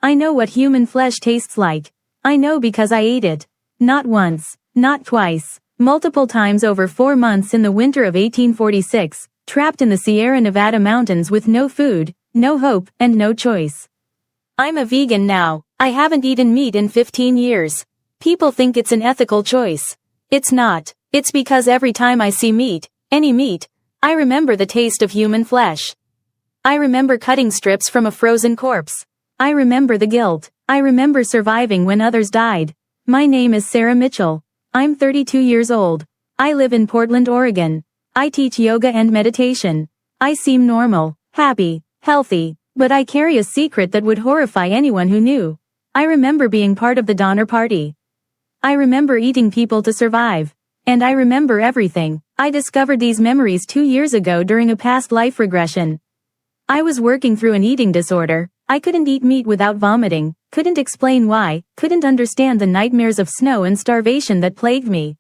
I know what human flesh tastes like. I know because I ate it. Not once, not twice, multiple times over 4 months in the winter of 1846, trapped in the Sierra Nevada mountains with no food, no hope, and no choice. I'm a vegan now. I haven't eaten meat in 15 years. People think it's an ethical choice. It's not. It's because every time I see meat, any meat, I remember the taste of human flesh. I remember cutting strips from a frozen corpse. I remember the guilt. I remember surviving when others died. My name is Sarah Mitchell. I'm 32 years old. I live in Portland, Oregon. I teach yoga and meditation. I seem normal, happy, healthy, but I carry a secret that would horrify anyone who knew. I remember being part of the Donner Party. I remember eating people to survive. And I remember everything. I discovered these memories 2 years ago during a past life regression. I was working through an eating disorder. I couldn't eat meat without vomiting, couldn't explain why, couldn't understand the nightmares of snow and starvation that plagued me.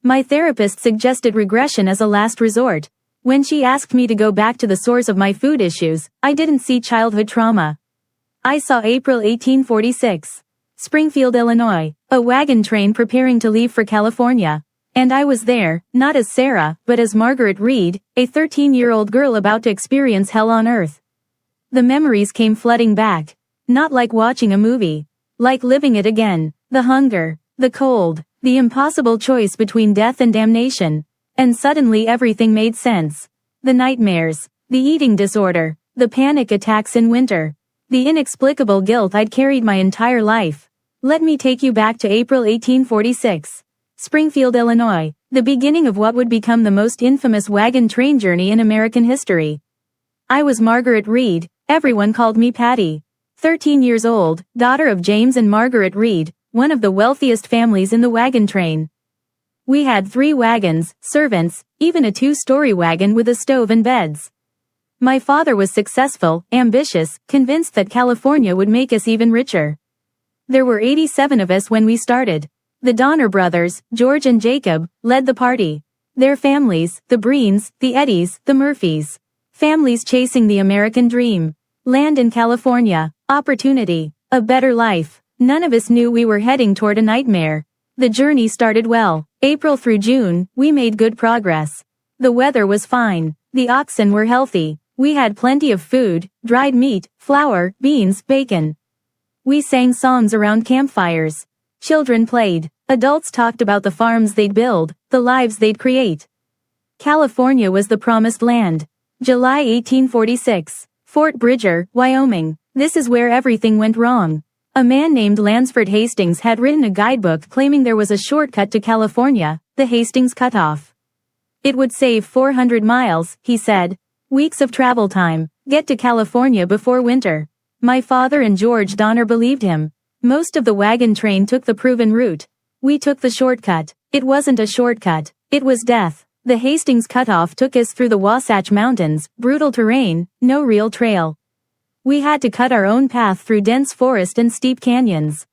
My therapist suggested regression as a last resort. When she asked me to go back to the source of my food issues, I didn't see childhood trauma. I saw April 1846. Springfield, Illinois, a wagon train preparing to leave for California. And I was there, not as Sarah, but as Margaret Reed, a 13-year-old girl about to experience hell on earth. The memories came flooding back. Not like watching a movie. Like living it again. The hunger, the cold, the impossible choice between death and damnation. And suddenly everything made sense. The nightmares, the eating disorder, the panic attacks in winter. The inexplicable guilt I'd carried my entire life. Let me take you back to April 1846. Springfield, Illinois, the beginning of what would become the most infamous wagon train journey in American history. I was Margaret Reed, everyone called me Patty. 13 years old, daughter of James and Margaret Reed, one of the wealthiest families in the wagon train. We had 3 wagons, servants, even a 2-story wagon with a stove and beds. My father was successful, ambitious, convinced that California would make us even richer. There were 87 of us when we started. The Donner brothers, George and Jacob, led the party. Their families, the Breens, the Eddies, the Murphys. Families chasing the American dream. Land in California. Opportunity. A better life. None of us knew we were heading toward a nightmare. The journey started well. April through June, we made good progress. The weather was fine. The oxen were healthy. We had plenty of food, dried meat, flour, beans, bacon. We sang songs around campfires. Children played. Adults talked about the farms they'd build, the lives they'd create. California was the promised land. July 1846. Fort Bridger, Wyoming. This is where everything went wrong. A man named Lansford Hastings had written a guidebook claiming there was a shortcut to California, the Hastings Cutoff. It would save 400 miles, he said. Weeks of travel time. Get to California before winter. My father and George Donner believed him. Most of the wagon train took the proven route. We took the shortcut. It wasn't a shortcut. It was death. The Hastings Cutoff took us through the Wasatch Mountains, brutal terrain, no real trail. We had to cut our own path through dense forest and steep canyons.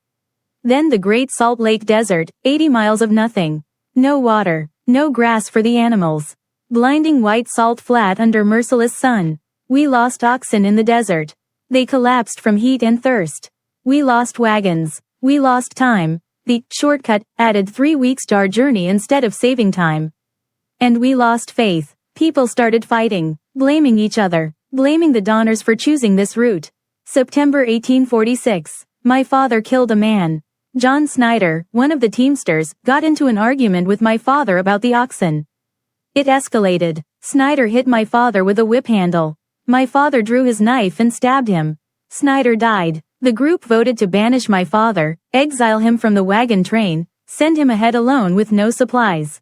Then the Great Salt Lake Desert, 80 miles of nothing. No water, no grass for the animals. Blinding white salt flat under merciless sun. We lost oxen in the desert. They collapsed from heat and thirst. We lost wagons. We lost time. The shortcut added 3 weeks to our journey instead of saving time. And we lost faith. People started fighting, blaming each other, blaming the Donners for choosing this route. September 1846. My father killed a man. John Snyder, one of the teamsters, got into an argument with my father about the oxen. It escalated. Snyder hit my father with a whip handle. My father drew his knife and stabbed him. Snyder died. The group voted to banish my father, exile him from the wagon train, send him ahead alone with no supplies.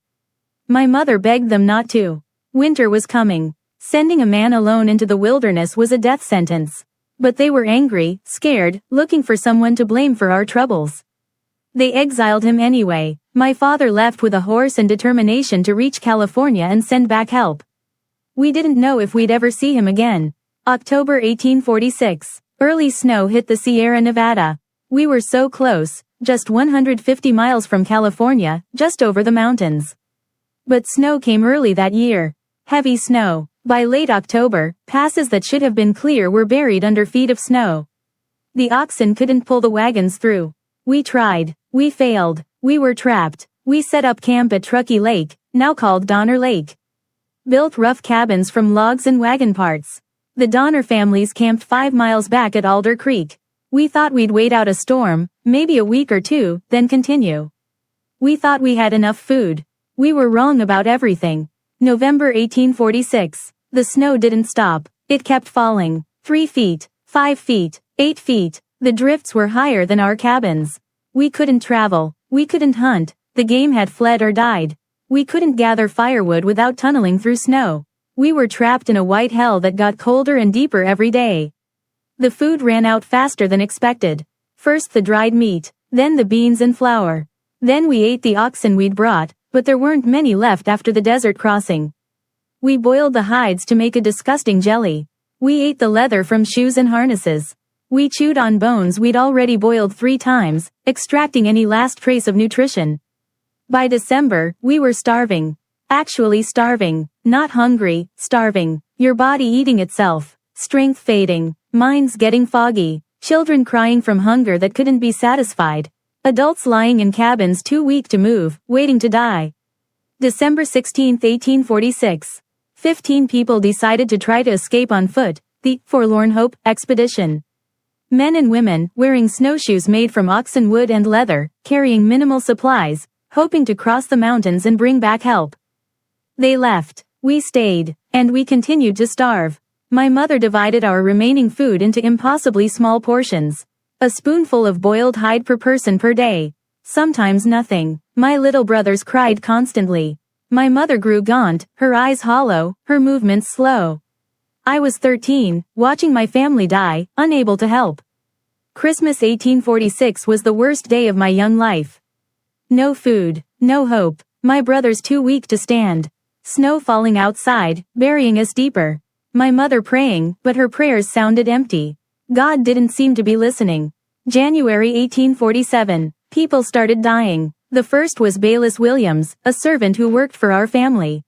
My mother begged them not to. Winter was coming. Sending a man alone into the wilderness was a death sentence. But they were angry, scared, looking for someone to blame for our troubles. They exiled him anyway. My father left with a horse and determination to reach California and send back help. We didn't know if we'd ever see him again. October 1846. Early snow hit the Sierra Nevada. We were so close, just 150 miles from California, just over the mountains. But snow came early that year. Heavy snow. By late October, passes that should have been clear were buried under feet of snow. The oxen couldn't pull the wagons through. We tried. We failed. We were trapped. We set up camp at Truckee Lake, now called Donner Lake. Built rough cabins from logs and wagon parts. The Donner families camped 5 miles back at Alder Creek. We thought we'd wait out a storm, maybe a week or two, then continue. We thought we had enough food. We were wrong about everything. November 1846. The snow didn't stop. It kept falling. 3 feet, 5 feet, 8 feet. The drifts were higher than our cabins. We couldn't travel. We couldn't hunt. The game had fled or died. We couldn't gather firewood without tunneling through snow. We were trapped in a white hell that got colder and deeper every day. The food ran out faster than expected. First the dried meat, then the beans and flour. Then we ate the oxen we'd brought, but there weren't many left after the desert crossing. We boiled the hides to make a disgusting jelly. We ate the leather from shoes and harnesses. We chewed on bones we'd already boiled 3 times, extracting any last trace of nutrition. By December, we were starving. Actually starving, not hungry, starving. Your body eating itself, strength fading, minds getting foggy, children crying from hunger that couldn't be satisfied, adults lying in cabins too weak to move, waiting to die. December 16, 1846. 15 people decided to try to escape on foot, the Forlorn Hope expedition. Men and women, wearing snowshoes made from oxen wood and leather, carrying minimal supplies, hoping to cross the mountains and bring back help. They left. We stayed. And we continued to starve. My mother divided our remaining food into impossibly small portions. A spoonful of boiled hide per person per day. Sometimes nothing. My little brothers cried constantly. My mother grew gaunt, her eyes hollow, her movements slow. I was 13, watching my family die, unable to help. Christmas 1846 was the worst day of my young life. No food, no hope, my brothers too weak to stand. Snow falling outside, burying us deeper. My mother praying, but her prayers sounded empty. God didn't seem to be listening. January 1847. People started dying. The first was Bayless Williams, a servant who worked for our family.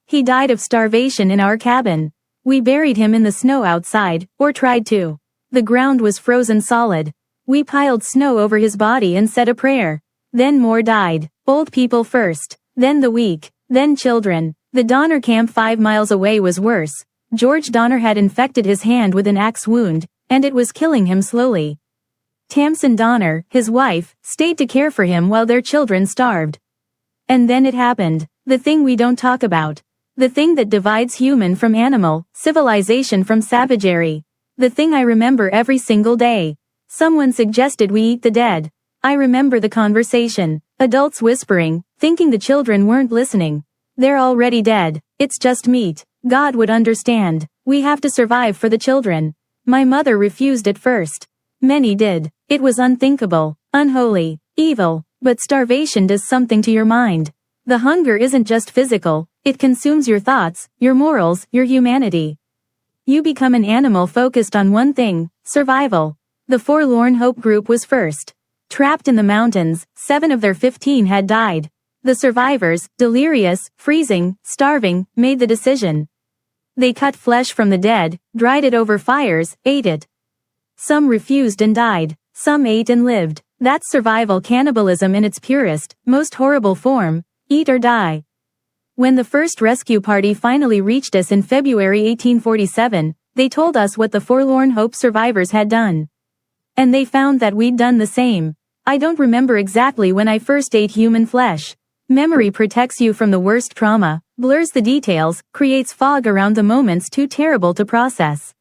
He died of starvation in our cabin. We buried him in the snow outside, or tried to. The ground was frozen solid. We piled snow over his body and said a prayer. Then more died. Old people first, then the weak, then children. The Donner camp 5 miles away was worse. George Donner had infected his hand with an axe wound, and it was killing him slowly. Tamsin Donner, his wife, stayed to care for him while their children starved. And then it happened. The thing we don't talk about. The thing that divides human from animal, civilization from savagery. The thing I remember every single day. Someone suggested we eat the dead. I remember the conversation. Adults whispering, thinking the children weren't listening. They're already dead. It's just meat. God would understand. We have to survive for the children. My mother refused at first. Many did. It was unthinkable, unholy, evil, but starvation does something to your mind. The hunger isn't just physical, it consumes your thoughts, your morals, your humanity. You become an animal focused on one thing, survival. The Forlorn Hope group was first. Trapped in the mountains, 7 of their 15 had died. The survivors, delirious, freezing, starving, made the decision. They cut flesh from the dead, dried it over fires, ate it. Some refused and died. Some ate and lived. That's survival cannibalism in its purest, most horrible form. Eat or die. When the first rescue party finally reached us in February 1847, they told us what the Forlorn Hope survivors had done. And they found that we'd done the same. I don't remember exactly when I first ate human flesh. Memory protects you from the worst trauma, blurs the details, creates fog around the moments too terrible to process.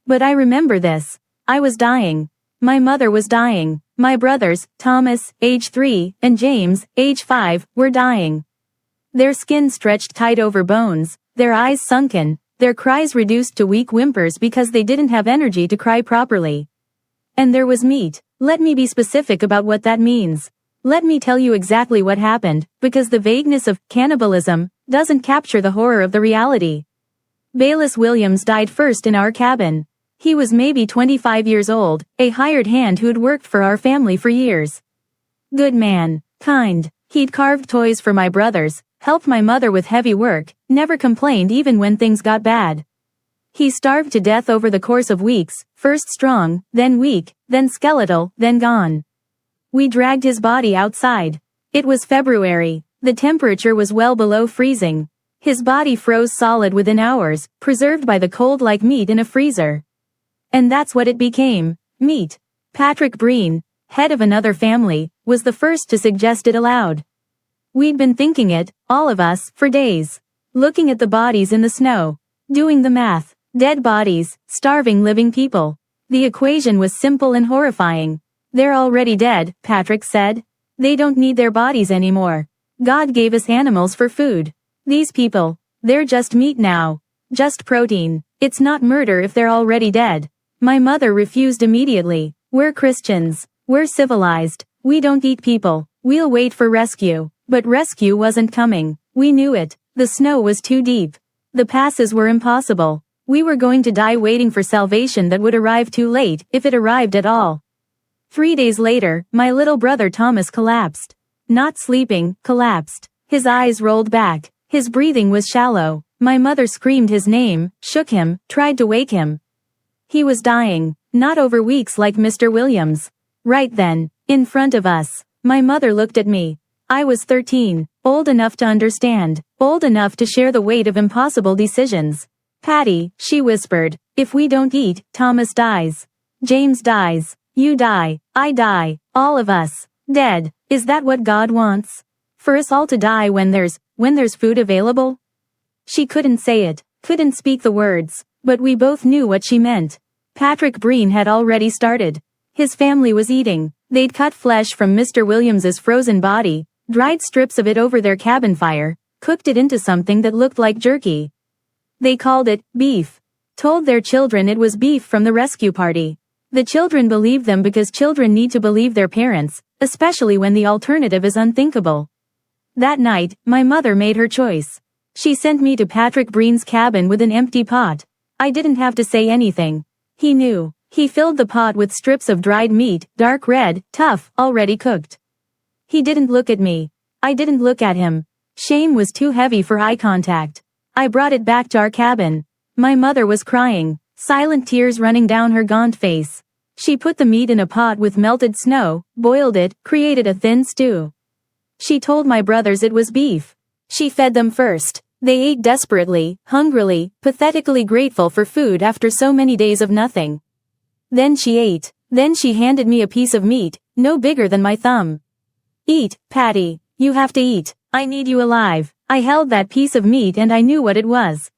But I remember this. I was dying. My mother was dying. My brothers, Thomas, age 3, and James, age 5, were dying. Their skin stretched tight over bones, their eyes sunken, their cries reduced to weak whimpers because they didn't have energy to cry properly. And there was meat. Let me be specific about what that means. Let me tell you exactly what happened, because the vagueness of cannibalism doesn't capture the horror of the reality. Bayless Williams died first in our cabin. He was maybe 25 years old, a hired hand who'd worked for our family for years. Good man, kind. He'd carved toys for my brothers, helped my mother with heavy work, never complained even when things got bad. He starved to death over the course of weeks, first strong, then weak, then skeletal, then gone. We dragged his body outside. It was February. The temperature was well below freezing. His body froze solid within hours, preserved by the cold like meat in a freezer. And that's what it became, meat. Patrick Breen, head of another family, was the first to suggest it aloud. We'd been thinking it, all of us, for days. Looking at the bodies in the snow. Doing the math. Dead bodies, starving living people. The equation was simple and horrifying. They're already dead, Patrick said. They don't need their bodies anymore. God gave us animals for food. These people, they're just meat now. Just protein. It's not murder if they're already dead. My mother refused immediately. We're Christians. We're civilized. We don't eat people. We'll wait for rescue. But rescue wasn't coming. We knew it. The snow was too deep. The passes were impossible. We were going to die waiting for salvation that would arrive too late, if it arrived at all. 3 days later, my little brother Thomas collapsed. Not sleeping, collapsed. His eyes rolled back. His breathing was shallow. My mother screamed his name, shook him, tried to wake him. He was dying. Not over weeks like Mr. Williams. Right then, in front of us. My mother looked at me. I was 13, old enough to understand, old enough to share the weight of impossible decisions. Patty, she whispered, if we don't eat, Thomas dies. James dies. You die. I die. All of us. Dead. Is that what God wants? For us all to die when there's food available? She couldn't say it, couldn't speak the words, but we both knew what she meant. Patrick Breen had already started. His family was eating. They'd cut flesh from Mr. Williams's frozen body, dried strips of it over their cabin fire, cooked it into something that looked like jerky. They called it beef. Told their children it was beef from the rescue party. The children believed them because children need to believe their parents, especially when the alternative is unthinkable. That night, my mother made her choice. She sent me to Patrick Breen's cabin with an empty pot. I didn't have to say anything. He knew. He filled the pot with strips of dried meat, dark red, tough, already cooked. He didn't look at me. I didn't look at him. Shame was too heavy for eye contact. I brought it back to our cabin. My mother was crying, silent tears running down her gaunt face. She put the meat in a pot with melted snow, boiled it, created a thin stew. She told my brothers it was beef. She fed them first. They ate desperately, hungrily, pathetically grateful for food after so many days of nothing. Then she ate. Then she handed me a piece of meat, no bigger than my thumb. Eat, Patty. You have to eat. I need you alive. I held that piece of meat and I knew what it was.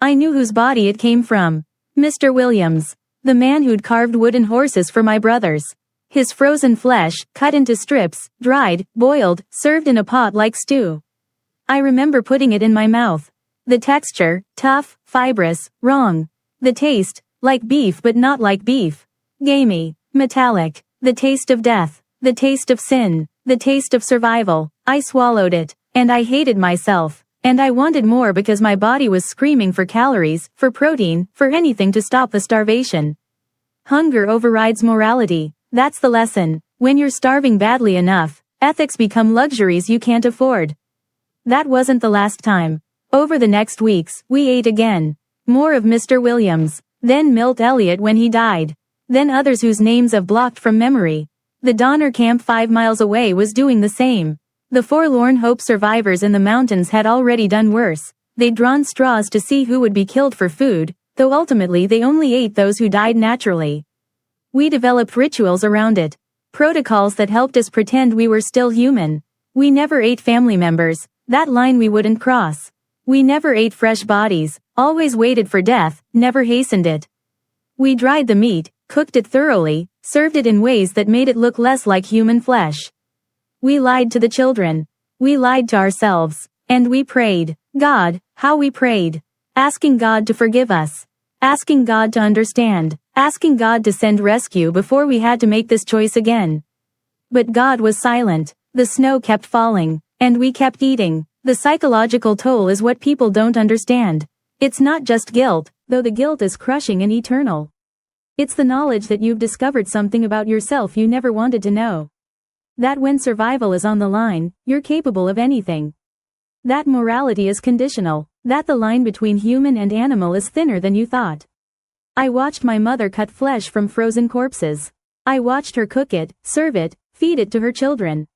I knew whose body it came from. Mr. Williams. The man who'd carved wooden horses for my brothers. His frozen flesh, cut into strips, dried, boiled, served in a pot like stew. I remember putting it in my mouth. The texture, tough, fibrous, wrong. The taste, like beef but not like beef. Gamey, metallic. The taste of death. The taste of sin. The taste of survival. I swallowed it. And I hated myself. And I wanted more because my body was screaming for calories, for protein, for anything to stop the starvation. Hunger overrides morality. That's the lesson. When you're starving badly enough, ethics become luxuries you can't afford. That wasn't the last time. Over the next weeks, we ate again. More of Mr. Williams. Then Milt Elliott when he died. Then others whose names I've blocked from memory. The Donner camp 5 miles away was doing the same. The forlorn hope survivors in the mountains had already done worse. They'd drawn straws to see who would be killed for food, though ultimately they only ate those who died naturally. We developed rituals around it. Protocols that helped us pretend we were still human. We never ate family members. That line we wouldn't cross. We never ate fresh bodies, always waited for death, never hastened it. We dried the meat, cooked it thoroughly, served it in ways that made it look less like human flesh. We lied to the children. We lied to ourselves. And we prayed. God, how we prayed. Asking God to forgive us. Asking God to understand. Asking God to send rescue before we had to make this choice again. But God was silent. The snow kept falling. And we kept eating. The psychological toll is what people don't understand. It's not just guilt, though the guilt is crushing and eternal. It's the knowledge that you've discovered something about yourself you never wanted to know. That when survival is on the line, you're capable of anything. That morality is conditional. That the line between human and animal is thinner than you thought. I watched my mother cut flesh from frozen corpses. I watched her cook it, serve it, feed it to her children.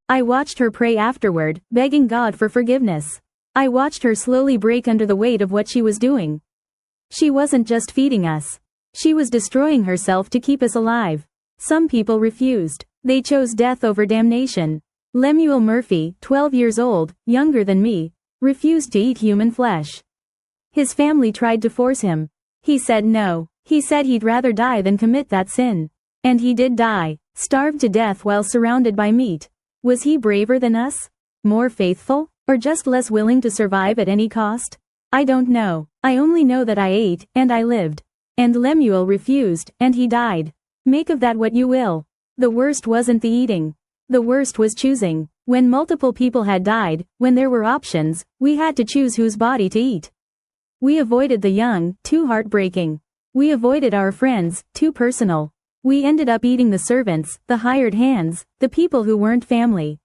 I watched her pray afterward, begging God for forgiveness. I watched her slowly break under the weight of what she was doing. She wasn't just feeding us. She was destroying herself to keep us alive. Some people refused. They chose death over damnation. Lemuel Murphy, 12 years old, younger than me, refused to eat human flesh. His family tried to force him. He said no. He said he'd rather die than commit that sin. And he did die, starved to death while surrounded by meat. Was he braver than us? More faithful? Or just less willing to survive at any cost? I don't know. I only know that I ate, and I lived. And Lemuel refused, and he died. Make of that what you will. The worst wasn't the eating. The worst was choosing. When multiple people had died, when there were options, we had to choose whose body to eat. We avoided the young, too heartbreaking. We avoided our friends, too personal. We ended up eating the servants, the hired hands, the people who weren't family.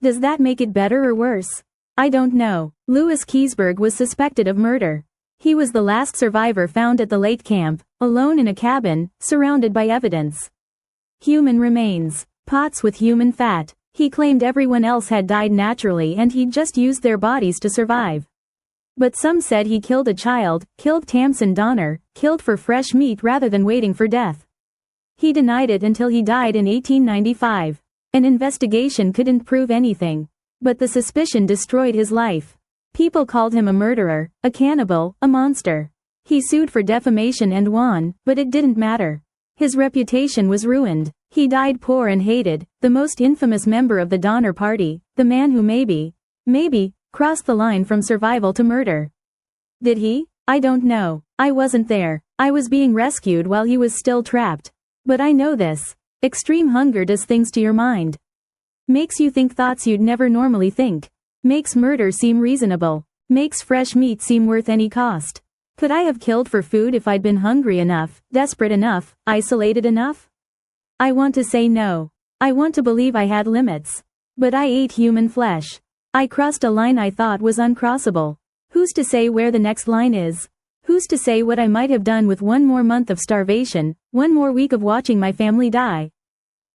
Does that make it better or worse? I don't know. Louis Keseberg was suspected of murder. He was the last survivor found at the lake camp, alone in a cabin, surrounded by evidence. Human remains. Pots with human fat. He claimed everyone else had died naturally and he'd just used their bodies to survive. But some said he killed a child, killed Tamsin Donner, killed for fresh meat rather than waiting for death. He denied it until he died in 1895. An investigation couldn't prove anything. But the suspicion destroyed his life. People called him a murderer, a cannibal, a monster. He sued for defamation and won, but it didn't matter. His reputation was ruined. He died poor and hated, the most infamous member of the Donner Party, the man who maybe, crossed the line from survival to murder. Did he? I don't know. I wasn't there. I was being rescued while he was still trapped. But I know this. Extreme hunger does things to your mind. Makes you think thoughts you'd never normally think. Makes murder seem reasonable. Makes fresh meat seem worth any cost. Could I have killed for food if I'd been hungry enough, desperate enough, isolated enough? I want to say no. I want to believe I had limits. But I ate human flesh. I crossed a line I thought was uncrossable. Who's to say where the next line is? Who's to say what I might have done with one more month of starvation, one more week of watching my family die?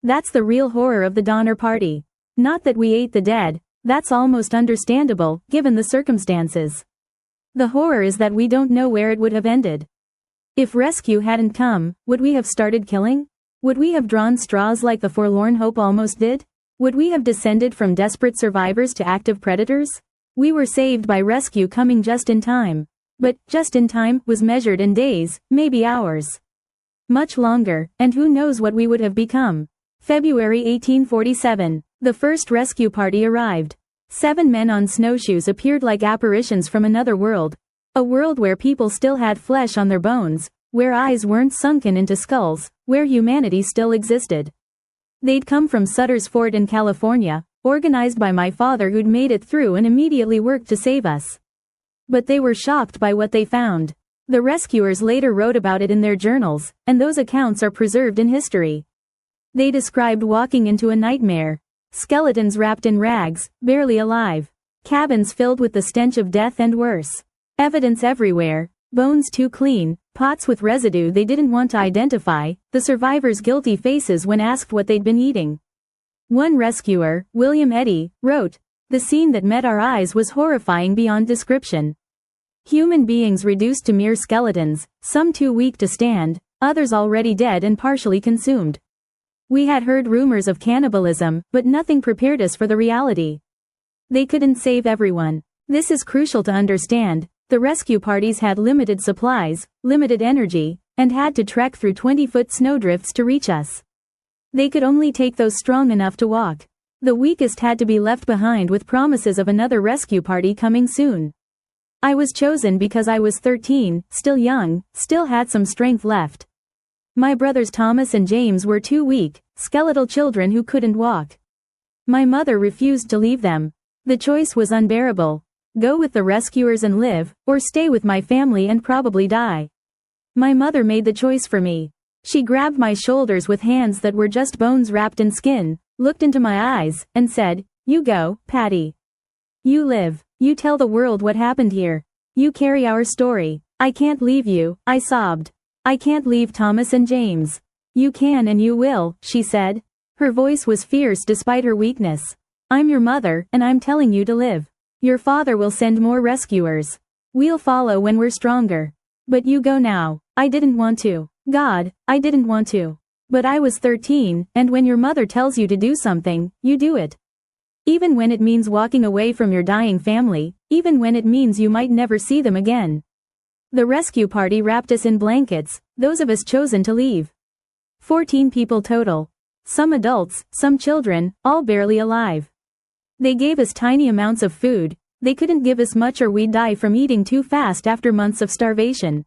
That's the real horror of the Donner Party. Not that we ate the dead, that's almost understandable, given the circumstances. The horror is that we don't know where it would have ended. If rescue hadn't come, would we have started killing? Would we have drawn straws like the forlorn hope almost did? Would we have descended from desperate survivors to active predators? We were saved by rescue coming just in time. But, just in time, was measured in days, maybe hours. Much longer, and who knows what we would have become. February 1847. The first rescue party arrived. 7 men on snowshoes appeared like apparitions from another world. A world where people still had flesh on their bones, where eyes weren't sunken into skulls, where humanity still existed. They'd come from Sutter's Fort in California, organized by my father who'd made it through and immediately worked to save us. But they were shocked by what they found. The rescuers later wrote about it in their journals, and those accounts are preserved in history. They described walking into a nightmare. Skeletons wrapped in rags, barely alive. Cabins filled with the stench of death and worse. Evidence everywhere, bones too clean, pots with residue they didn't want to identify, the survivors' guilty faces when asked what they'd been eating. One rescuer, William Eddy, wrote, "The scene that met our eyes was horrifying beyond description. Human beings reduced to mere skeletons, some too weak to stand, others already dead and partially consumed. We had heard rumors of cannibalism, but nothing prepared us for the reality. They couldn't save everyone. This is crucial to understand. The rescue parties had limited supplies, limited energy, and had to trek through 20-foot snowdrifts to reach us. They could only take those strong enough to walk. The weakest had to be left behind with promises of another rescue party coming soon. I was chosen because I was 13, still young, still had some strength left. My brothers Thomas and James were too weak, skeletal children who couldn't walk. My mother refused to leave them. The choice was unbearable. Go with the rescuers and live, or stay with my family and probably die. My mother made the choice for me. She grabbed my shoulders with hands that were just bones wrapped in skin, looked into my eyes, and said, "You go, Patty." You live. You tell the world what happened here. You carry our story. I can't leave you, I sobbed. I can't leave Thomas and James. You can and you will, she said. Her voice was fierce despite her weakness. I'm your mother, and I'm telling you to live. Your father will send more rescuers. We'll follow when we're stronger. But you go now. I didn't want to. God, I didn't want to. But I was 13, and when your mother tells you to do something, you do it. Even when it means walking away from your dying family, even when it means you might never see them again. The rescue party wrapped us in blankets, those of us chosen to leave. 14 people total. Some adults, some children, all barely alive. They gave us tiny amounts of food. They couldn't give us much or we'd die from eating too fast after months of starvation.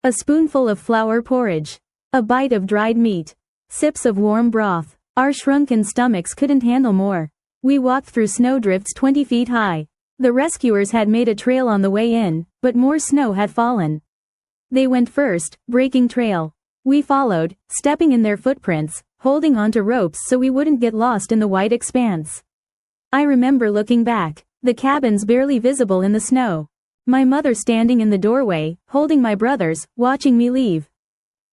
A spoonful of flour porridge. A bite of dried meat. Sips of warm broth. Our shrunken stomachs couldn't handle more. We walked through snowdrifts 20 feet high. The rescuers had made a trail on the way in, but more snow had fallen. They went first, breaking trail. We followed, stepping in their footprints, holding onto ropes so we wouldn't get lost in the white expanse. I remember looking back, the cabins barely visible in the snow. My mother standing in the doorway, holding my brothers, watching me leave.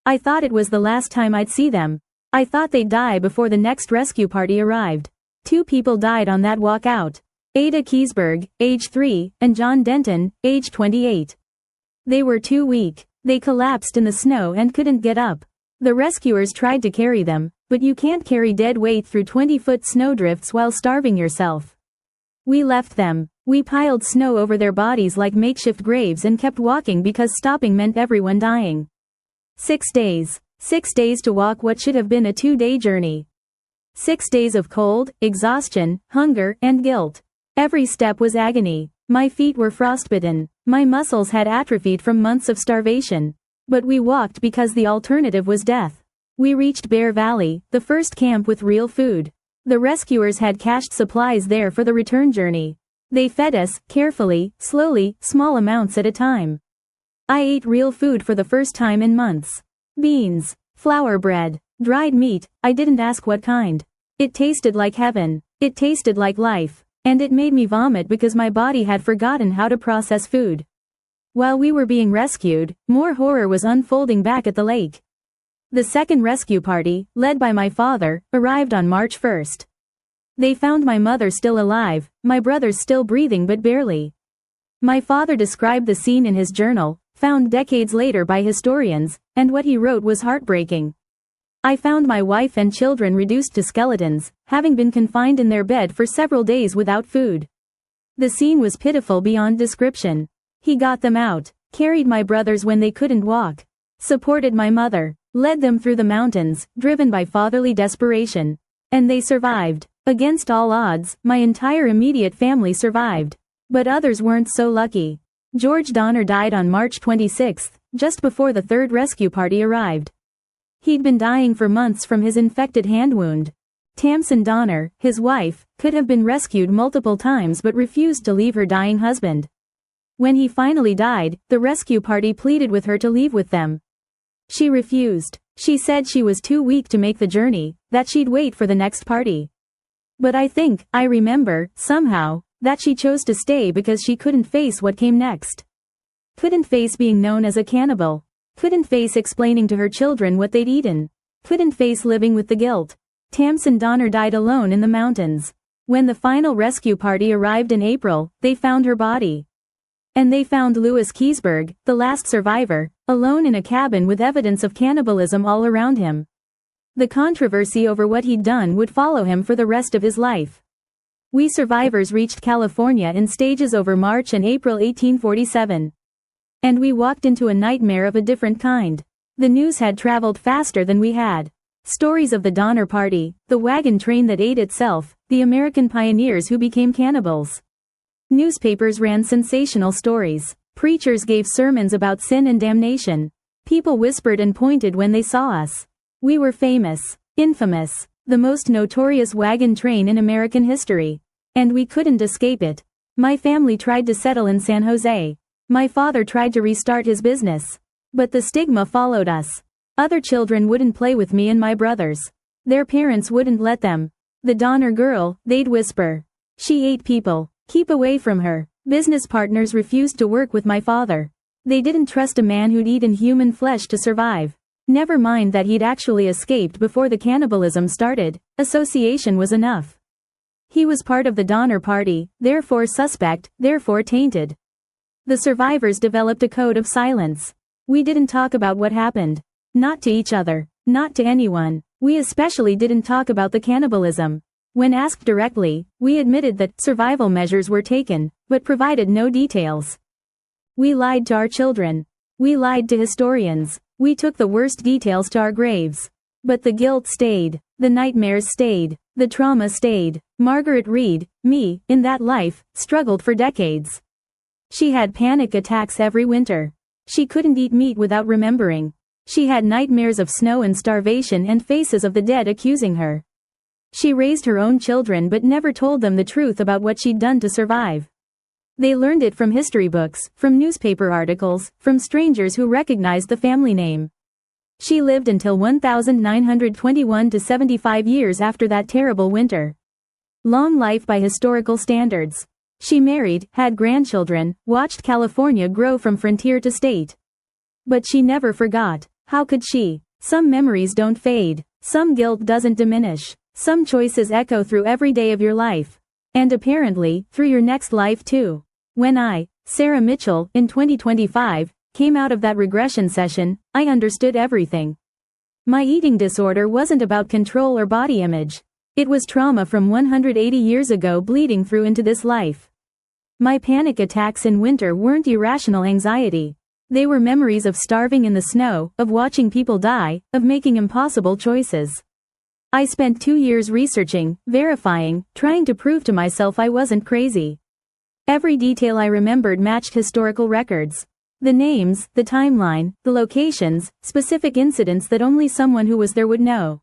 I thought it was the last time I'd see them. I thought they'd die before the next rescue party arrived. 2 people died on that walk out. Ada Keysberg, age 3, and John Denton, age 28. They were too weak. They collapsed in the snow and couldn't get up. The rescuers tried to carry them, but you can't carry dead weight through 20-foot snowdrifts while starving yourself. We left them. We piled snow over their bodies like makeshift graves and kept walking because stopping meant everyone dying. 6 days. 6 days to walk what should have been a 2-day journey. 6 days of cold, exhaustion, hunger, and guilt. Every step was agony. My feet were frostbitten. My muscles had atrophied from months of starvation. But we walked because the alternative was death. We reached Bear Valley, the first camp with real food. The rescuers had cached supplies there for the return journey. They fed us, carefully, slowly, small amounts at a time. I ate real food for the first time in months. Beans, flour bread, dried meat, I didn't ask what kind. It tasted like heaven. It tasted like life. And it made me vomit because my body had forgotten how to process food. While we were being rescued, more horror was unfolding back at the lake. The second rescue party, led by my father, arrived on March 1st. They found my mother still alive, my brothers still breathing but barely. My father described the scene in his journal, found decades later by historians, and what he wrote was heartbreaking. I found my wife and children reduced to skeletons, having been confined in their bed for several days without food. The scene was pitiful beyond description. He got them out, carried my brothers when they couldn't walk, supported my mother, led them through the mountains, driven by fatherly desperation. And they survived. Against all odds, my entire immediate family survived. But others weren't so lucky. George Donner died on March 26, just before the third rescue party arrived. He'd been dying for months from his infected hand wound. Tamsin Donner, his wife, could have been rescued multiple times but refused to leave her dying husband. When he finally died, the rescue party pleaded with her to leave with them. She refused. She said she was too weak to make the journey, that she'd wait for the next party. But I remember, somehow, that she chose to stay because she couldn't face what came next. Couldn't face being known as a cannibal. Couldn't face explaining to her children what they'd eaten. Couldn't face living with the guilt. Tamsin Donner died alone in the mountains. When the final rescue party arrived in April, they found her body. And they found Louis Keysberg, the last survivor, alone in a cabin with evidence of cannibalism all around him. The controversy over what he'd done would follow him for the rest of his life. We survivors reached California in stages over March and April 1847. And we walked into a nightmare of a different kind. The news had traveled faster than we had. Stories of the Donner Party, the wagon train that ate itself, the American pioneers who became cannibals. Newspapers ran sensational stories. Preachers gave sermons about sin and damnation. People whispered and pointed when they saw us. We were famous, infamous, the most notorious wagon train in American history. And we couldn't escape it. My family tried to settle in San Jose. My father tried to restart his business. But the stigma followed us. Other children wouldn't play with me and my brothers. Their parents wouldn't let them. The Donner girl, they'd whisper. She ate people. Keep away from her. Business partners refused to work with my father. They didn't trust a man who'd eaten human flesh to survive. Never mind that he'd actually escaped before the cannibalism started. Association was enough. He was part of the Donner Party, therefore suspect, therefore tainted. The survivors developed a code of silence. We didn't talk about what happened. Not to each other. Not to anyone. We especially didn't talk about the cannibalism. When asked directly, we admitted that survival measures were taken, but provided no details. We lied to our children. We lied to historians. We took the worst details to our graves. But the guilt stayed. The nightmares stayed. The trauma stayed. Margaret Reed, me, in that life, struggled for decades. She had panic attacks every winter. She couldn't eat meat without remembering. She had nightmares of snow and starvation and faces of the dead accusing her. She raised her own children but never told them the truth about what she'd done to survive. They learned it from history books, from newspaper articles, from strangers who recognized the family name. She lived until 1921 to 75 years after that terrible winter. Long life by historical standards. She married, had grandchildren, watched California grow from frontier to state. But she never forgot. How could she? Some memories don't fade. Some guilt doesn't diminish. Some choices echo through every day of your life. And apparently, through your next life too. When I, Sarah Mitchell, in 2025, came out of that regression session, I understood everything. My eating disorder wasn't about control or body image. It was trauma from 180 years ago bleeding through into this life. My panic attacks in winter weren't irrational anxiety. They were memories of starving in the snow, of watching people die, of making impossible choices. I spent 2 years researching, verifying, trying to prove to myself I wasn't crazy. Every detail I remembered matched historical records. The names, the timeline, the locations, specific incidents that only someone who was there would know.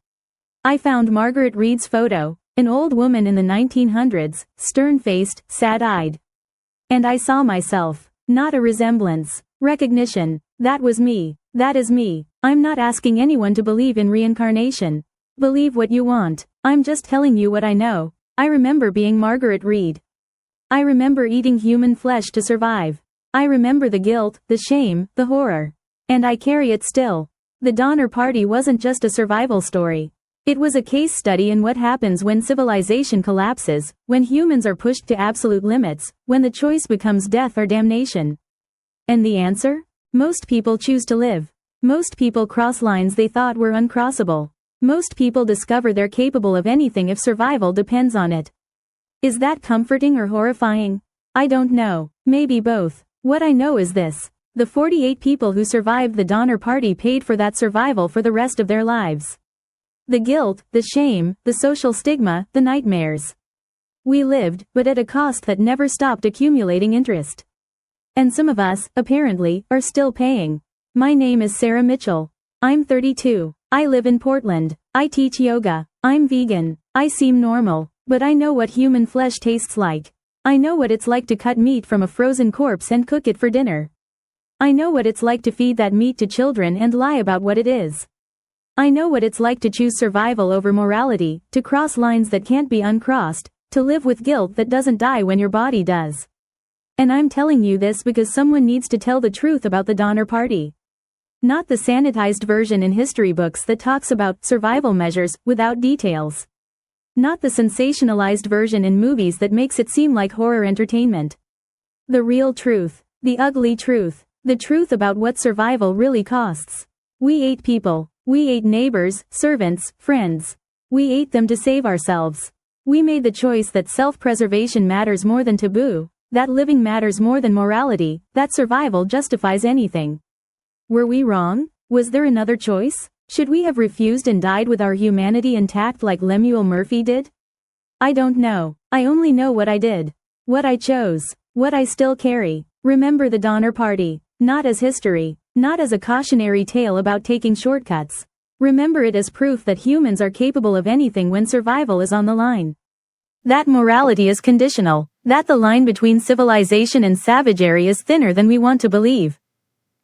I found Margaret Reed's photo, an old woman in the 1900s, stern-faced, sad-eyed. And I saw myself. Not a resemblance. Recognition. That was me. That is me. I'm not asking anyone to believe in reincarnation. Believe what you want. I'm just telling you what I know. I remember being Margaret Reed. I remember eating human flesh to survive. I remember the guilt, the shame, the horror. And I carry it still. The Donner Party wasn't just a survival story. It was a case study in what happens when civilization collapses, when humans are pushed to absolute limits, when the choice becomes death or damnation. And the answer? Most people choose to live. Most people cross lines they thought were uncrossable. Most people discover they're capable of anything if survival depends on it. Is that comforting or horrifying? I don't know. Maybe both. What I know is this. The 48 people who survived the Donner Party paid for that survival for the rest of their lives. The guilt, the shame, the social stigma, the nightmares. We lived, but at a cost that never stopped accumulating interest. And some of us, apparently, are still paying. My name is Sarah Mitchell. I'm 32. I live in Portland. I teach yoga. I'm vegan. I seem normal, but I know what human flesh tastes like. I know what it's like to cut meat from a frozen corpse and cook it for dinner. I know what it's like to feed that meat to children and lie about what it is. I know what it's like to choose survival over morality, to cross lines that can't be uncrossed, to live with guilt that doesn't die when your body does. And I'm telling you this because someone needs to tell the truth about the Donner Party. Not the sanitized version in history books that talks about survival measures without details. Not the sensationalized version in movies that makes it seem like horror entertainment. The real truth. The ugly truth. The truth about what survival really costs. We ate people. We ate neighbors, servants, friends. We ate them to save ourselves. We made the choice that self-preservation matters more than taboo, that living matters more than morality, that survival justifies anything. Were we wrong? Was there another choice? Should we have refused and died with our humanity intact like Lemuel Murphy did? I don't know. I only know what I did. What I chose. What I still carry. Remember the Donner Party. Not as history. Not as a cautionary tale about taking shortcuts. Remember it as proof that humans are capable of anything when survival is on the line. That morality is conditional. That the line between civilization and savagery is thinner than we want to believe.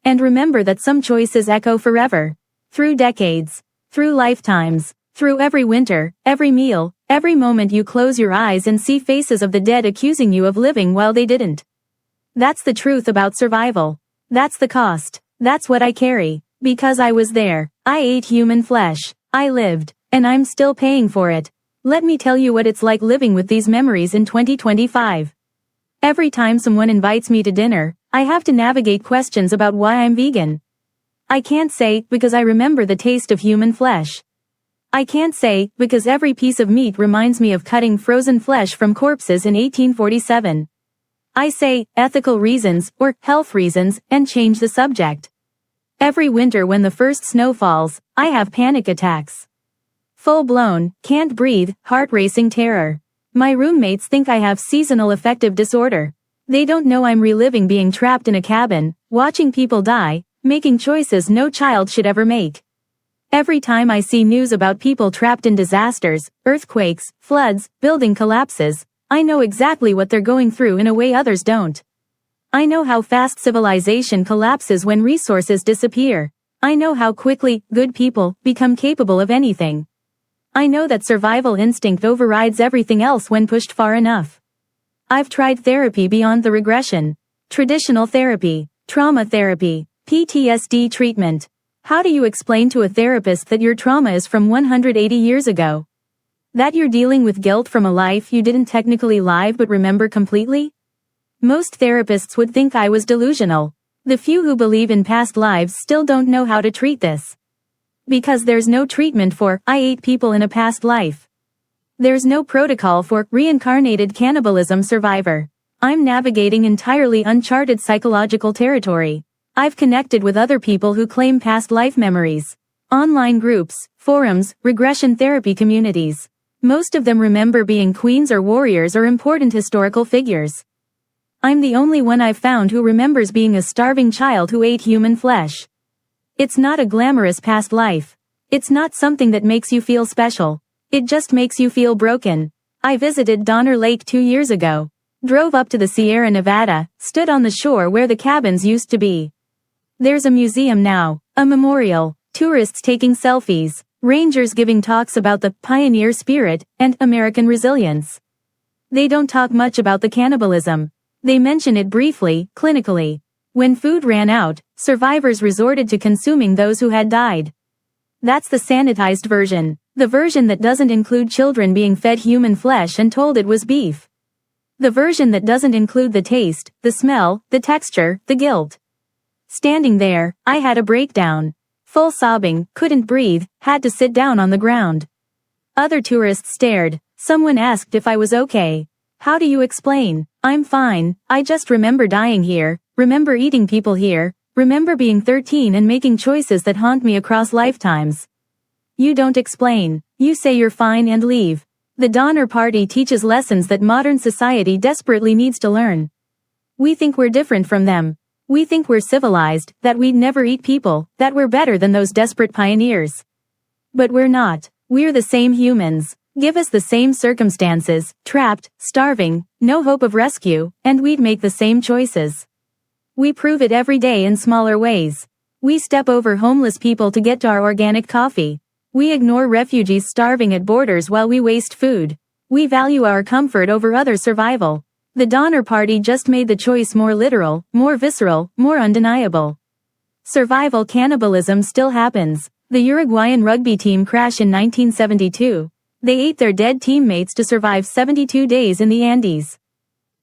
And remember that some choices echo forever. Through decades. Through lifetimes. Through every winter, every meal, every moment you close your eyes and see faces of the dead accusing you of living while they didn't. That's the truth about survival. That's the cost. That's what I carry. Because I was there. I ate human flesh. I lived. And I'm still paying for it. Let me tell you what it's like living with these memories in 2025. Every time someone invites me to dinner, I have to navigate questions about why I'm vegan. I can't say, because I remember the taste of human flesh. I can't say, because every piece of meat reminds me of cutting frozen flesh from corpses in 1847. I say, ethical reasons, or health reasons, and change the subject. Every winter when the first snow falls, I have panic attacks. Full-blown, can't breathe, heart-racing terror. My roommates think I have seasonal affective disorder. They don't know I'm reliving being trapped in a cabin, watching people die, making choices no child should ever make. Every time I see news about people trapped in disasters, earthquakes, floods, building collapses, I know exactly what they're going through in a way others don't. I know how fast civilization collapses when resources disappear. I know how quickly good people become capable of anything. I know that survival instinct overrides everything else when pushed far enough. I've tried therapy beyond the regression. Traditional therapy, trauma therapy, PTSD treatment. How do you explain to a therapist that your trauma is from 180 years ago? That you're dealing with guilt from a life you didn't technically live but remember completely? Most therapists would think I was delusional. The few who believe in past lives still don't know how to treat this. Because there's no treatment for, I ate people in a past life. There's no protocol for, reincarnated cannibalism survivor. I'm navigating entirely uncharted psychological territory. I've connected with other people who claim past life memories. Online groups, forums, regression therapy communities. Most of them remember being queens or warriors or important historical figures. I'm the only one I've found who remembers being a starving child who ate human flesh. It's not a glamorous past life. It's not something that makes you feel special. It just makes you feel broken. I visited Donner Lake 2 years ago. Drove up to the Sierra Nevada, stood on the shore where the cabins used to be. There's a museum now, a memorial, tourists taking selfies, rangers giving talks about the pioneer spirit and American resilience. They don't talk much about the cannibalism. They mention it briefly, clinically. When food ran out, survivors resorted to consuming those who had died. That's the sanitized version, the version that doesn't include children being fed human flesh and told it was beef. The version that doesn't include the taste, the smell, the texture, the guilt. Standing there, I had a breakdown. Full sobbing, couldn't breathe, had to sit down on the ground. Other tourists stared. Someone asked if I was okay. How do you explain? I'm fine, I just remember dying here, remember eating people here, remember being 13 and making choices that haunt me across lifetimes. You don't explain. You say you're fine and leave. The Donner Party teaches lessons that modern society desperately needs to learn. We think we're different from them. We think we're civilized, that we'd never eat people, that we're better than those desperate pioneers. But we're not. We're the same humans. Give us the same circumstances, trapped, starving, no hope of rescue, and we'd make the same choices. We prove it every day in smaller ways. We step over homeless people to get to our organic coffee. We ignore refugees starving at borders while we waste food. We value our comfort over other survival. The Donner Party just made the choice more literal, more visceral, more undeniable. Survival cannibalism still happens. The Uruguayan rugby team crashed in 1972. They ate their dead teammates to survive 72 days in the Andes.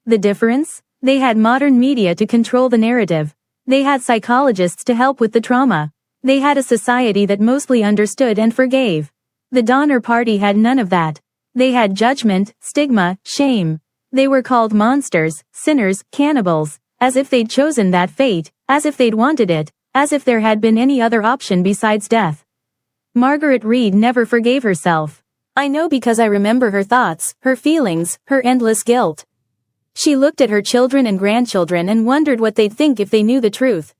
The difference? They had modern media to control the narrative. They had psychologists to help with the trauma. They had a society that mostly understood and forgave. The Donner Party had none of that. They had judgment, stigma, shame. They were called monsters, sinners, cannibals, as if they'd chosen that fate, as if they'd wanted it, as if there had been any other option besides death. Margaret Reed never forgave herself. I know because I remember her thoughts, her feelings, her endless guilt. She looked at her children and grandchildren and wondered what they'd think if they knew the truth.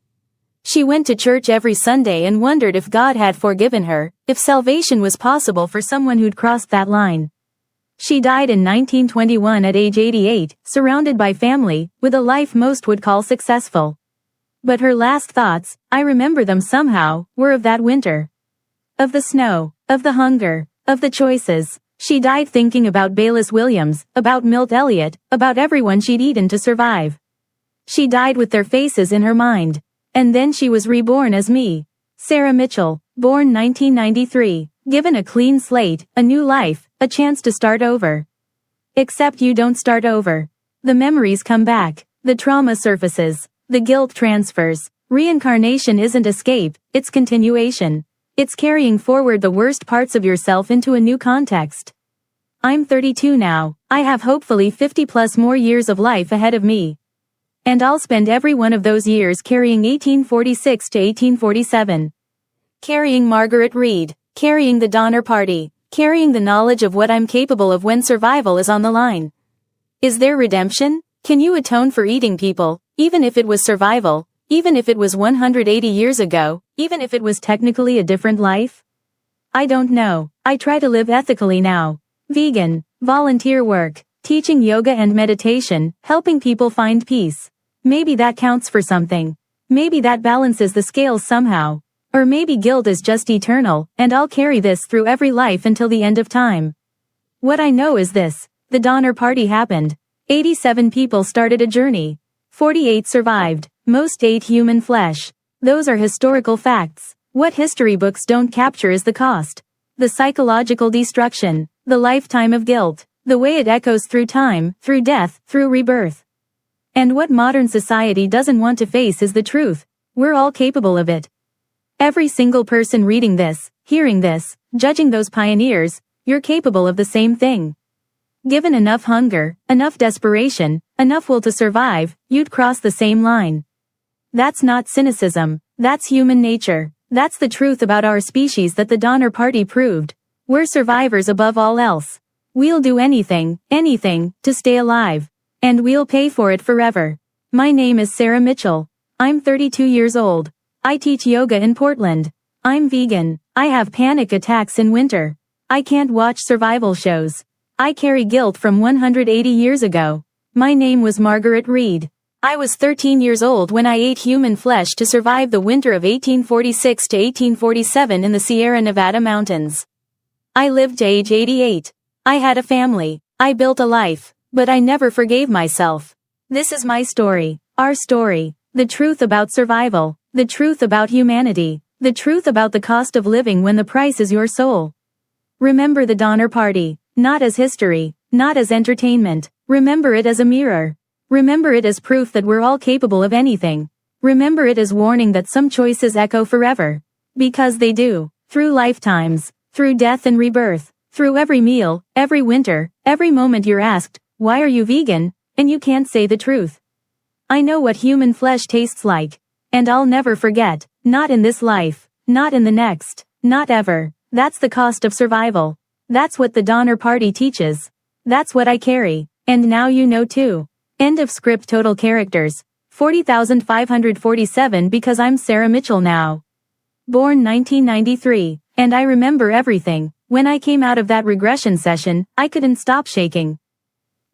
She went to church every Sunday and wondered if God had forgiven her, if salvation was possible for someone who'd crossed that line. She died in 1921 at age 88, surrounded by family, with a life most would call successful. But her last thoughts, I remember them somehow, were of that winter. Of the snow, of the hunger, Of the choices. She died thinking about Bayless Williams, about Milt Elliott, about everyone she'd eaten to survive. She died with their faces in her mind. And then she was reborn as me. Sarah Mitchell, born 1993, given a clean slate, a new life, a chance to start over. Except you don't start over. The memories come back, the trauma surfaces, the guilt transfers. Reincarnation isn't escape, it's continuation. It's carrying forward the worst parts of yourself into a new context. I'm 32 now, I have hopefully 50 plus more years of life ahead of me. And I'll spend every one of those years carrying 1846 to 1847. Carrying Margaret Reed, carrying the Donner Party, carrying the knowledge of what I'm capable of when survival is on the line. Is there redemption? Can you atone for eating people, even if it was survival? Even if it was 180 years ago, even if it was technically a different life? I don't know. I try to live ethically now. Vegan, volunteer work, teaching yoga and meditation, helping people find peace. Maybe that counts for something. Maybe that balances the scales somehow. Or maybe guilt is just eternal, and I'll carry this through every life until the end of time. What I know is this: the Donner Party happened. 87 people started a journey. 48 survived. Most ate human flesh. Those are historical facts. What history books don't capture is the cost. The psychological destruction. The lifetime of guilt. The way it echoes through time, through death, through rebirth. And what modern society doesn't want to face is the truth. We're all capable of it. Every single person reading this, hearing this, judging those pioneers, you're capable of the same thing. Given enough hunger, enough desperation, enough will to survive, you'd cross the same line. That's not cynicism, that's human nature. That's the truth about our species that the Donner Party proved. We're survivors above all else. We'll do anything, to stay alive. And we'll pay for it forever. My name is Sarah Mitchell. I'm 32 years old. I teach yoga in Portland. I'm vegan. I have panic attacks in winter. I can't watch survival shows. I carry guilt from 180 years ago. My name was Margaret Reed. I was 13 years old when I ate human flesh to survive the winter of 1846 to 1847 in the Sierra Nevada mountains. I lived to age 88. I had a family. I built a life. But I never forgave myself. This is my story. Our story. The truth about survival. The truth about humanity. The truth about the cost of living when the price is your soul. Remember the Donner Party. Not as history. Not as entertainment. Remember it as a mirror. Remember it as proof that we're all capable of anything. Remember it as warning that some choices echo forever. Because they do. Through lifetimes. Through death and rebirth. Through every meal, every winter, every moment you're asked, "Why are you vegan?" and you can't say the truth. I know what human flesh tastes like. And I'll never forget. Not in this life. Not in the next. Not ever. That's the cost of survival. That's what the Donner Party teaches. That's what I carry. And now you know too. End of script. Total characters 40,547 because I'm Sarah Mitchell now. Born 1993, and I remember everything. When I came out of that regression session, I couldn't stop shaking.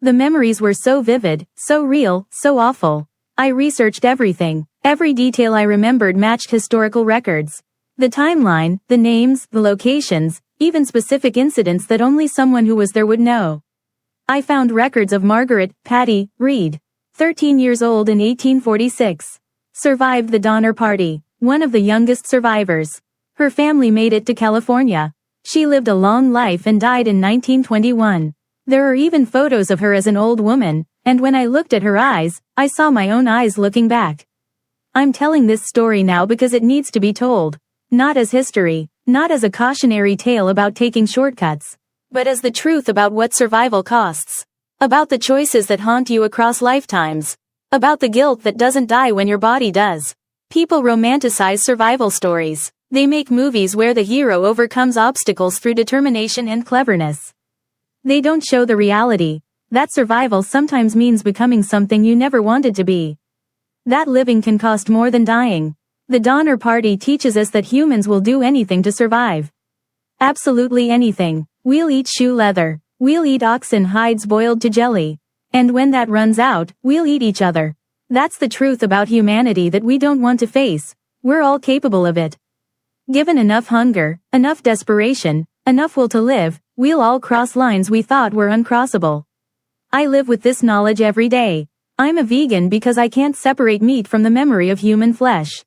The memories were so vivid, so real, so awful. I researched everything. Every detail I remembered matched historical records. The timeline, the names, the locations, even specific incidents that only someone who was there would know. I found records of Margaret, Patty, Reed, 13 years old in 1846. Survived the Donner Party, one of the youngest survivors. Her family made it to California. She lived a long life and died in 1921. There are even photos of her as an old woman, and when I looked at her eyes, I saw my own eyes looking back. I'm telling this story now because it needs to be told. Not as history, not as a cautionary tale about taking shortcuts, but as the truth about what survival costs. About the choices that haunt you across lifetimes. About the guilt that doesn't die when your body does. People romanticize survival stories. They make movies where the hero overcomes obstacles through determination and cleverness. They don't show the reality. That survival sometimes means becoming something you never wanted to be. That living can cost more than dying. The Donner Party teaches us that humans will do anything to survive. Absolutely anything. We'll eat shoe leather. We'll eat oxen hides boiled to jelly. And when that runs out, we'll eat each other. That's the truth about humanity that we don't want to face. We're all capable of it. Given enough hunger, enough desperation, Enough will to live, we'll all cross lines we thought were uncrossable. I live with this knowledge every day. I'm a vegan because I can't separate meat from the memory of human flesh.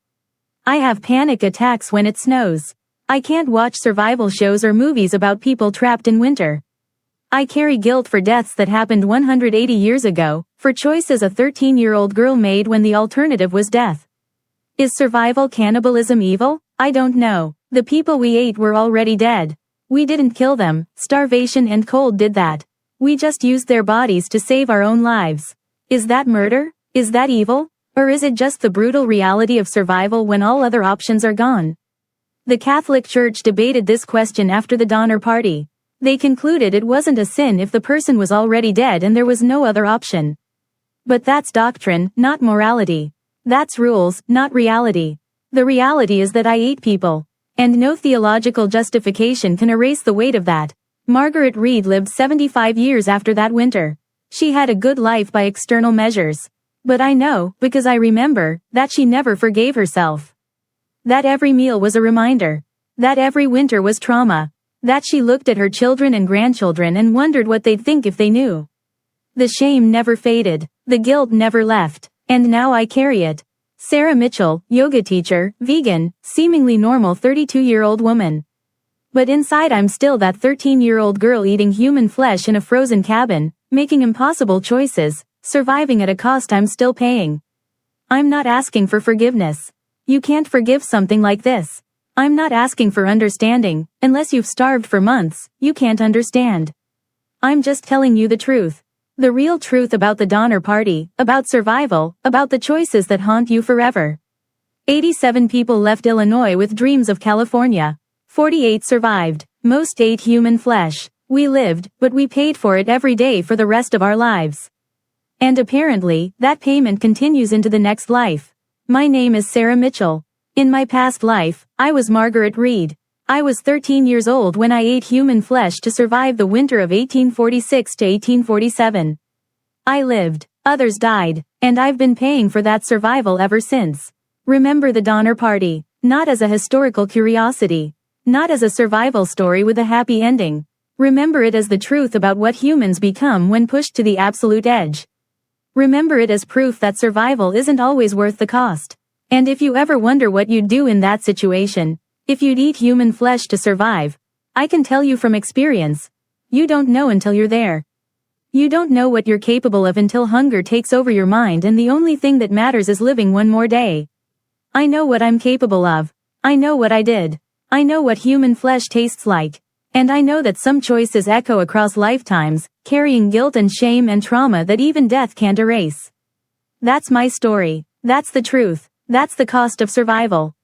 I have panic attacks when it snows. I can't watch survival shows or movies about people trapped in winter. I carry guilt for deaths that happened 180 years ago, for choices a 13-year-old girl made when the alternative was death. Is survival cannibalism evil? I don't know. The people we ate were already dead. We didn't kill them, starvation and cold did that. We just used their bodies to save our own lives. Is that murder? Is that evil? Or is it just the brutal reality of survival when all other options are gone? The Catholic Church debated this question after the Donner Party. They concluded it wasn't a sin if the person was already dead and there was no other option. But that's doctrine, not morality. That's rules, not reality. The reality is that I ate people. And no theological justification can erase the weight of that. Margaret Reed lived 75 years after that winter. She had a good life by external measures. But I know, because I remember, that she never forgave herself. That every meal was a reminder. That every winter was trauma. That she looked at her children and grandchildren and wondered what they'd think if they knew. The shame never faded. The guilt never left. And now I carry it. Sarah Mitchell, yoga teacher, vegan, seemingly normal 32-year-old woman. But inside I'm still that 13-year-old girl eating human flesh in a frozen cabin, making impossible choices, surviving at a cost I'm still paying. I'm not asking for forgiveness. You can't forgive something like this. I'm not asking for understanding. Unless you've starved for months, you can't understand. I'm just telling you the truth. The real truth about the Donner Party, about survival, about the choices that haunt you forever. 87 people left Illinois with dreams of California. 48 survived. Most ate human flesh. We lived, but we paid for it every day for the rest of our lives. And apparently, that payment continues into the next life. My name is Sarah Mitchell. In my past life, I was Margaret Reed. I was 13 years old when I ate human flesh to survive the winter of 1846 to 1847. I lived, others died, and I've been paying for that survival ever since. Remember the Donner Party, not as a historical curiosity, not as a survival story with a happy ending. Remember it as the truth about what humans become when pushed to the absolute edge. Remember it as proof that survival isn't always worth the cost. And if you ever wonder what you'd do in that situation, if you'd eat human flesh to survive, I can tell you from experience, you don't know until you're there. You don't know what you're capable of until hunger takes over your mind and the only thing that matters is living one more day. I know what I'm capable of. I know what I did. I know what human flesh tastes like. And I know that some choices echo across lifetimes, carrying guilt and shame and trauma that even death can't erase. That's my story. That's the truth. That's the cost of survival.